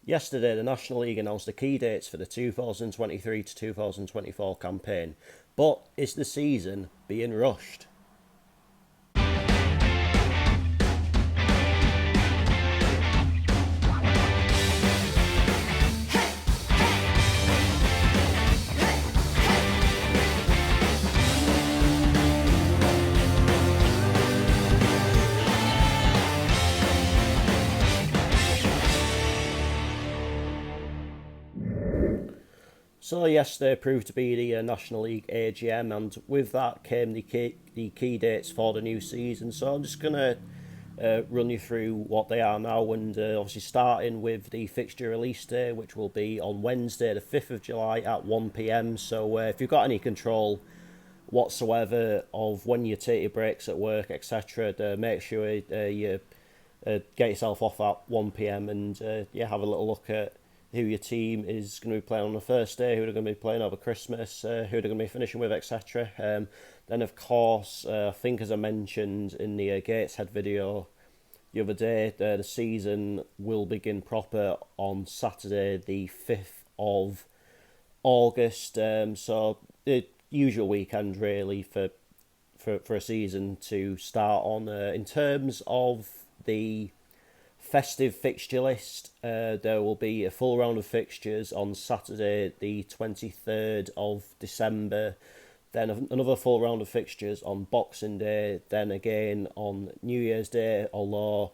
Yesterday, the National League announced the key dates for the 2023 to 2024 campaign, but is the season being rushed? So yesterday proved to be the National League AGM, and with that came the key dates for the new season. So I'm just gonna run you through what they are now, and obviously starting with the fixture release day, which will be on Wednesday, the 5th of July at 1 p.m. So if you've got any control whatsoever of when you take your breaks at work, etc., make sure you get yourself off at 1 p.m. and have a little look at who your team is going to be playing on the first day, who they're going to be playing over Christmas, who they're going to be finishing with, etc. Then, of course, I think as I mentioned in the Gateshead video the other day, the season will begin proper on Saturday, the 5th of August. So the usual weekend, really, for a season to start on. In terms of the festive fixture list, there will be a full round of fixtures on Saturday, the 23rd of December. Then another full round of fixtures on Boxing Day. Then again on New Year's Day. Although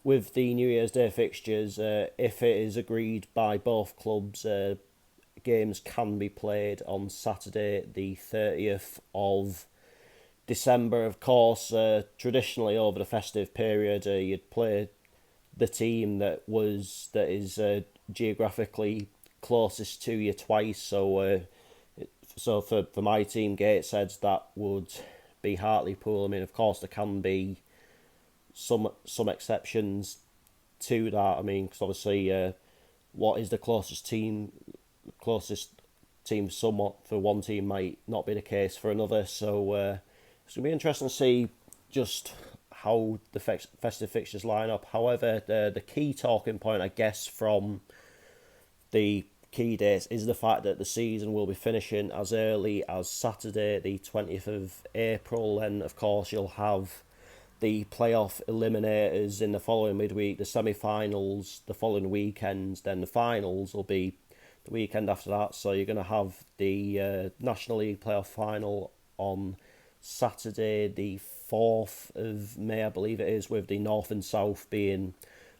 with the New Year's Day fixtures, if it is agreed by both clubs, games can be played on Saturday, the 30th of December. Of course, traditionally over the festive period, you'd play the team that is geographically closest to you twice. So for my team, Gateshead, that would be Hartlepool. I mean, of course, there can be some exceptions to that. I mean, because obviously, what is the closest team somewhat for one team might not be the case for another. So it's going to be interesting to see just how the festive fixtures line up. However, the key talking point, I guess, from the key dates is the fact that the season will be finishing as early as Saturday, the 20th of April. And of course, you'll have the playoff eliminators in the following midweek, the semi-finals the following weekend, then the finals will be the weekend after that. So you're going to have the National League playoff final on Saturday, the 4th of May, I believe it is, with the North and South being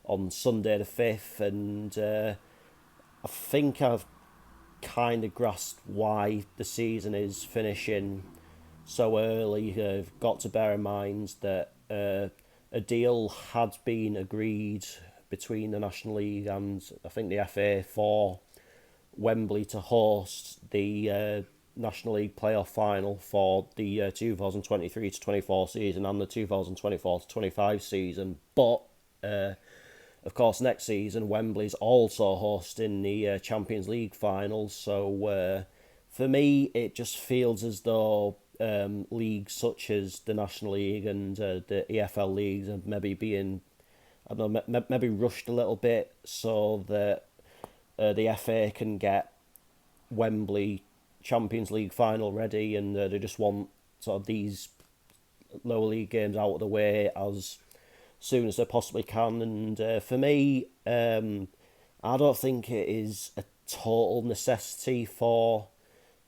on Sunday the 5th. And I think I've kind of grasped why the season is finishing so early. You've got to bear in mind that a deal had been agreed between the National League and I think the FA for Wembley to host the National League playoff final for the 2023 to 24 season and the 2024 to 25 season. But of course, next season Wembley's also hosting the Champions League finals. So for me, it just feels as though leagues such as the National League and the EFL leagues are maybe being, I don't know, maybe rushed a little bit so that the FA can get Wembley Champions League final ready, and they just want sort of these lower league games out of the way as soon as they possibly can. And for me, I don't think it is a total necessity for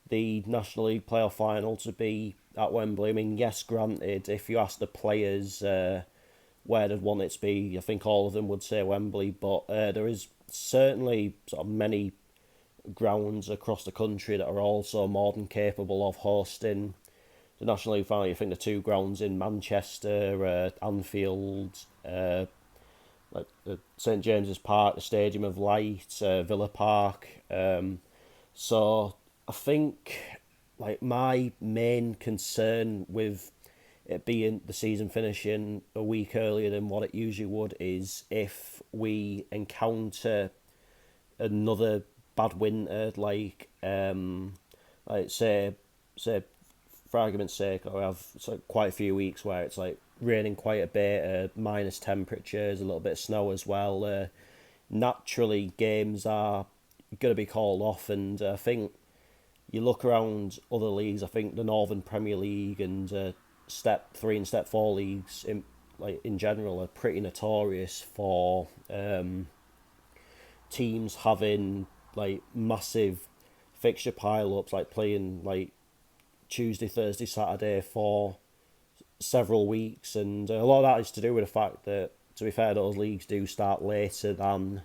the National League playoff final to be at Wembley. I mean, yes, granted, if you ask the players where they'd want it to be, I think all of them would say Wembley, but there is certainly sort of many grounds across the country that are also more than capable of hosting the National League final. I think the two grounds in Manchester, Anfield, like St James's Park, the Stadium of Light, Villa Park. So I think like my main concern with it being the season finishing a week earlier than what it usually would is if we encounter another bad winter, like say for argument's sake, I have quite a few weeks where it's like raining quite a bit, minus temperatures, a little bit of snow as well. naturally games are going to be called off, and I think you look around other leagues. I think the Northern Premier League and Step 3 and Step 4 leagues in general are pretty notorious for teams having like massive fixture pile ups, like playing like Tuesday, Thursday, Saturday for several weeks, and a lot of that is to do with the fact that, to be fair, those leagues do start later than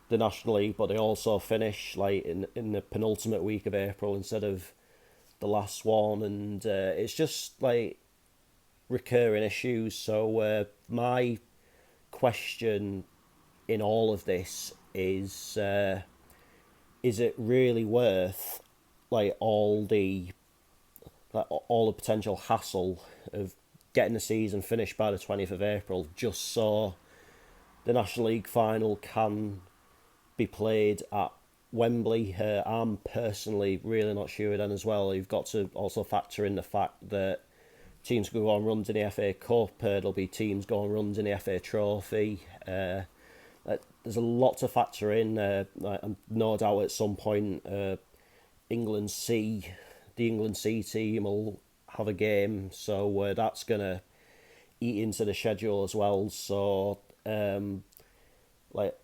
the National League, but they also finish like in the penultimate week of April instead of the last one, and it's just like recurring issues. So my question in all of this is it really worth like all the potential hassle of getting the season finished by the 20th of April just so the National League final can be played at Wembley? I'm personally really not sure then as well. You've got to also factor in the fact that teams can go on runs in the FA Cup, there'll be teams going on runs in the FA Trophy. There's a lot to factor in. No doubt at some point England C, the England C team will have a game, so that's going to eat into the schedule as well. So like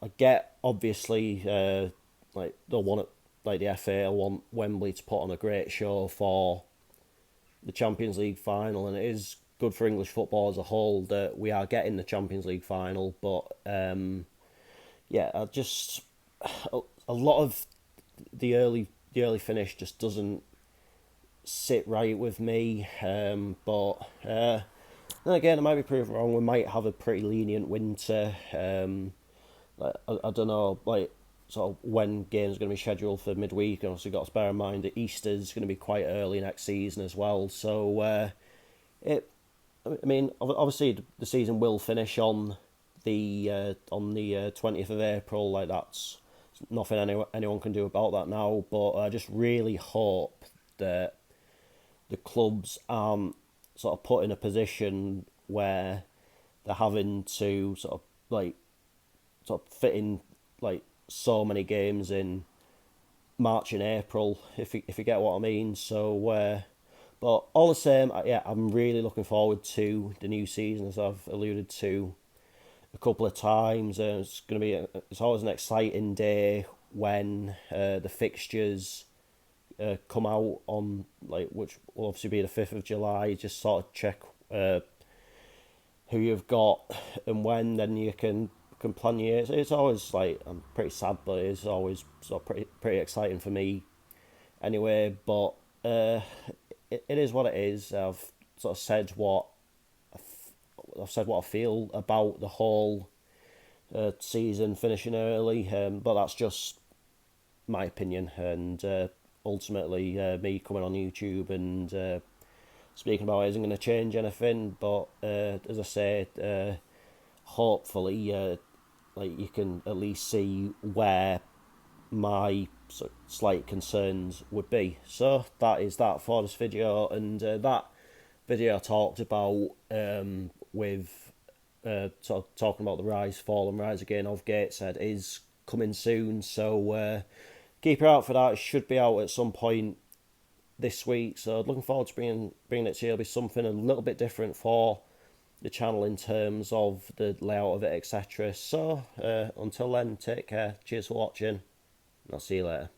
I get obviously like they'll want it, like the FA will want Wembley to put on a great show for the Champions League final, and it is good for English football as a whole that we are getting the Champions League final. But yeah, I just a lot of the early finish just doesn't sit right with me. But then again, I might be proven wrong. We might have a pretty lenient winter. Like, I don't know, like sort of when games are going to be scheduled for midweek, and also got to bear in mind that Easter's going to be quite early next season as well. So it, I mean, obviously the season will finish on the 20th of April. Like that's nothing anyone can do about that now. But I just really hope that the clubs aren't sort of put in a position where they're having to sort of fit in like so many games in March and April, if you get what I mean. So, but all the same, yeah, I'm really looking forward to the new season, as I've alluded to a couple of times. It's always an exciting day when the fixtures come out on like, which will obviously be the 5th of July. Just sort of check who you've got and when, then you can plan your years. It's always like, I'm pretty sad, but it's always sort of pretty exciting for me anyway. But it is what it is. I've sort of said what I feel about the whole season finishing early, but that's just my opinion, and ultimately me coming on YouTube and speaking about it isn't going to change anything. But as I said, hopefully like you can at least see where my slight concerns would be. So that is that for this video, and that video I talked about with talking about the rise, fall and rise again of Gateshead is coming soon, so keep your eye out for that. It should be out at some point this week, so looking forward to bringing it to you. It'll be something a little bit different for the channel in terms of the layout of it, etc. So until then, take care, cheers for watching, and I'll see you later.